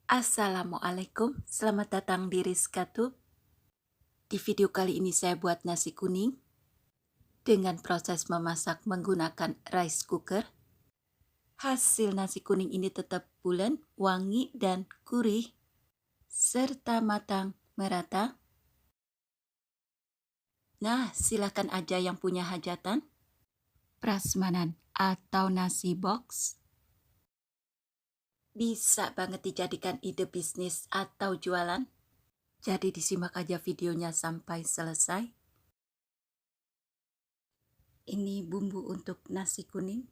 Assalamualaikum, selamat datang di Rizka Tube. Di video kali ini saya buat nasi kuning dengan proses memasak menggunakan rice cooker. Hasil nasi kuning ini tetap bulan, wangi, dan gurih, serta matang merata. Nah, silakan aja yang punya hajatan, prasmanan, atau nasi box. Bisa banget dijadikan ide bisnis atau jualan. Jadi disimak aja videonya sampai selesai. Ini bumbu untuk nasi kuning.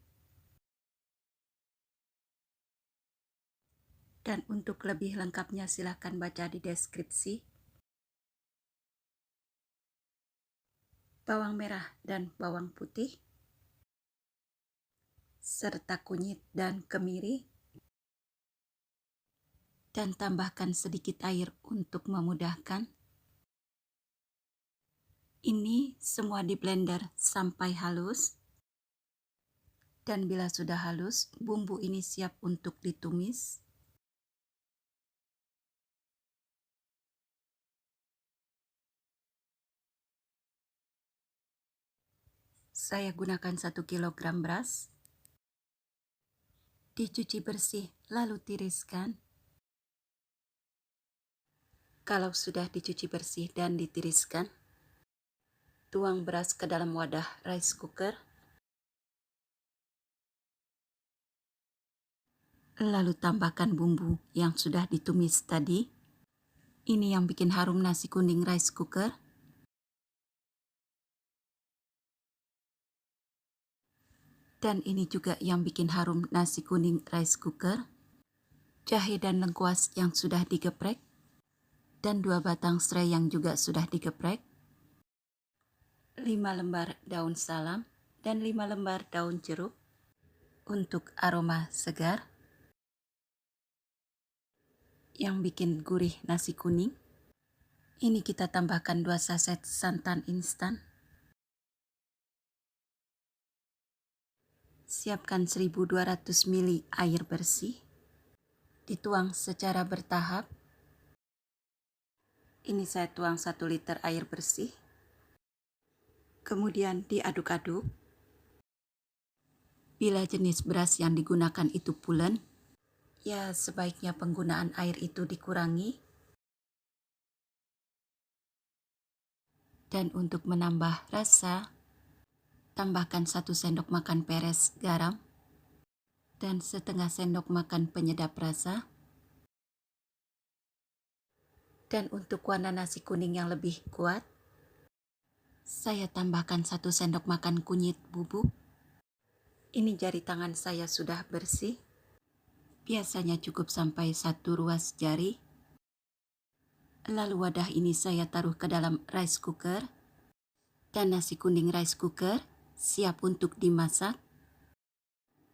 Dan untuk lebih lengkapnya silahkan baca di deskripsi. Bawang merah dan bawang putih, serta kunyit dan kemiri. Dan tambahkan sedikit air untuk memudahkan. Ini semua di blender sampai halus. Dan bila sudah halus, bumbu ini siap untuk ditumis. Saya gunakan 1 kilogram beras. Dicuci bersih, lalu tiriskan. Kalau sudah dicuci bersih dan ditiriskan, tuang beras ke dalam wadah rice cooker. Lalu tambahkan bumbu yang sudah ditumis tadi. Ini yang bikin harum nasi kuning rice cooker. Dan ini juga yang bikin harum nasi kuning rice cooker. Jahe dan lengkuas yang sudah digeprek. Dan 2 batang serai yang juga sudah digeprek. 5 lembar daun salam dan 5 lembar daun jeruk untuk aroma segar yang bikin gurih nasi kuning. Ini kita tambahkan 2 saset santan instan. Siapkan 1200 ml air bersih. Dituang secara bertahap. Ini saya tuang 1 liter air bersih. Kemudian diaduk-aduk. Bila jenis beras yang digunakan itu pulen, ya sebaiknya penggunaan air itu dikurangi. Dan untuk menambah rasa, tambahkan 1 sendok makan peres garam dan setengah sendok makan penyedap rasa. Dan untuk warna nasi kuning yang lebih kuat, saya tambahkan 1 sendok makan kunyit bubuk. Ini jari tangan saya sudah bersih. Biasanya cukup sampai 1 ruas jari. Lalu wadah ini saya taruh ke dalam rice cooker. Dan nasi kuning rice cooker siap untuk dimasak.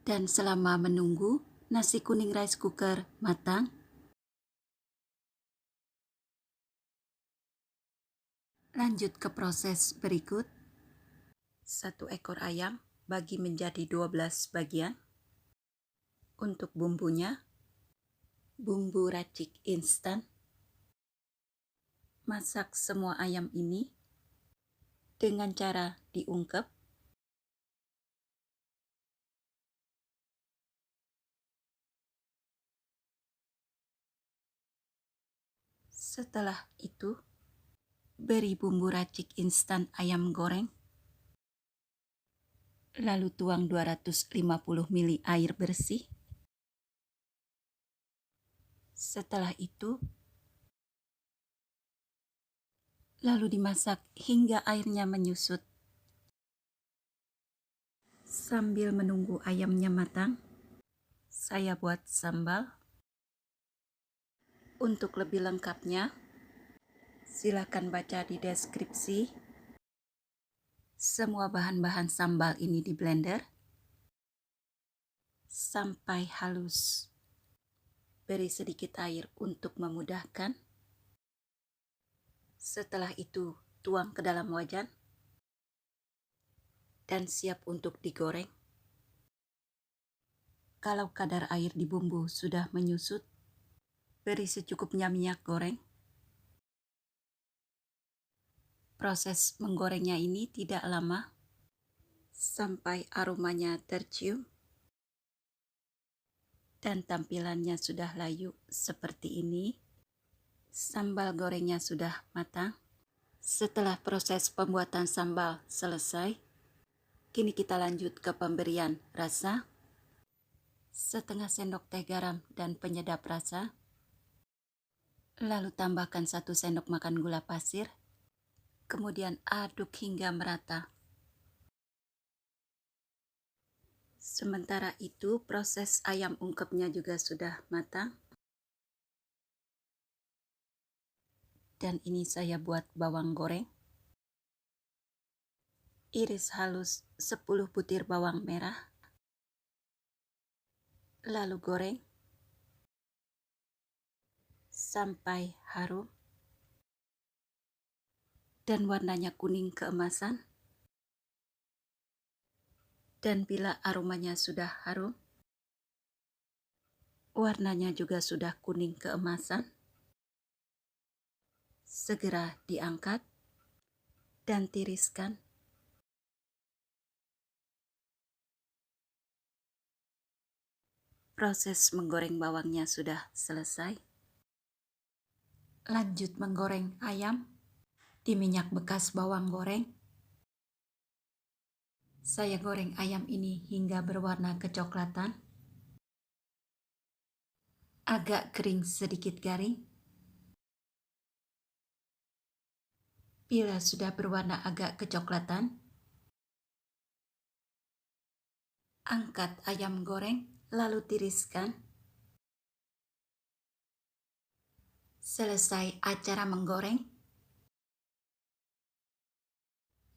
Dan selama menunggu nasi kuning rice cooker matang, lanjut ke proses berikut. 1 ekor ayam bagi menjadi 12 bagian. Untuk bumbunya, bumbu racik instan. Masak semua ayam ini dengan cara diungkep. Setelah itu, beri bumbu racik instan ayam goreng. Lalu tuang 250 ml air bersih. Setelah itu, lalu dimasak hingga airnya menyusut. Sambil menunggu ayamnya matang, saya buat sambal. Untuk lebih lengkapnya, silakan baca di deskripsi. Semua bahan-bahan sambal ini di blender sampai halus. Beri sedikit air untuk memudahkan. Setelah itu, tuang ke dalam wajan dan siap untuk digoreng. Kalau kadar air di bumbu sudah menyusut, Beri secukupnya minyak goreng. Proses menggorengnya ini tidak lama, sampai aromanya tercium dan tampilannya sudah layu seperti ini. Sambal gorengnya sudah matang. Setelah proses pembuatan sambal selesai, kini kita lanjut ke pemberian rasa. Setengah sendok teh garam dan penyedap rasa. Lalu tambahkan 1 sendok makan gula pasir. Kemudian aduk hingga merata. Sementara itu proses ayam ungkepnya juga sudah matang. Dan ini saya buat bawang goreng. Iris halus 10 butir bawang merah. Lalu goreng sampai harum dan warnanya kuning keemasan. Dan bila aromanya sudah harum, warnanya juga sudah kuning keemasan, segera diangkat dan tiriskan. Proses menggoreng bawangnya sudah selesai. Lanjut menggoreng ayam di minyak bekas bawang goreng. Saya goreng ayam ini hingga berwarna kecoklatan, agak kering sedikit garing. Bila sudah berwarna agak kecoklatan, angkat ayam goreng lalu tiriskan. Selesai acara menggoreng.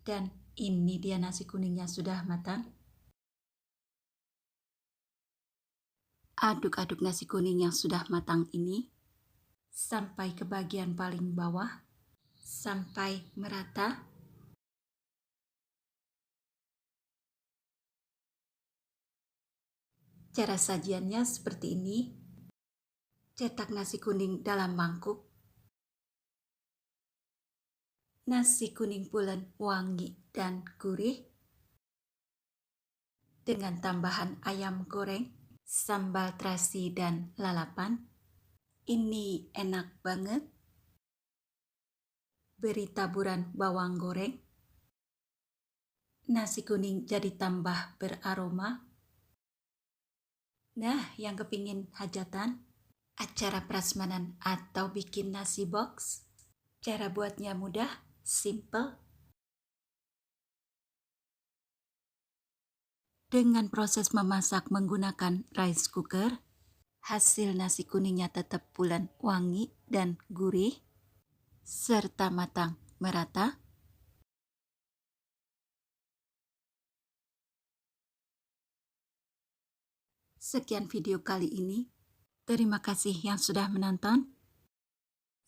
Dan ini dia nasi kuningnya sudah matang. Aduk-aduk nasi kuning yang sudah matang ini sampai ke bagian paling bawah, sampai merata. Cara sajiannya seperti ini. Cetak nasi kuning dalam mangkuk. Nasi kuning pulen wangi dan gurih. Dengan tambahan ayam goreng, sambal terasi dan lalapan. Ini enak banget. Beri taburan bawang goreng. Nasi kuning jadi tambah beraroma. Nah, yang kepingin hajatan, acara prasmanan atau bikin nasi box, cara buatnya mudah, simple. Dengan proses memasak menggunakan rice cooker, hasil nasi kuningnya tetap pulen wangi dan gurih, serta matang merata. Sekian video kali ini. Terima kasih yang sudah menonton.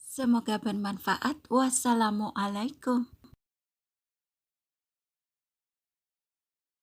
Semoga bermanfaat. Wassalamualaikum.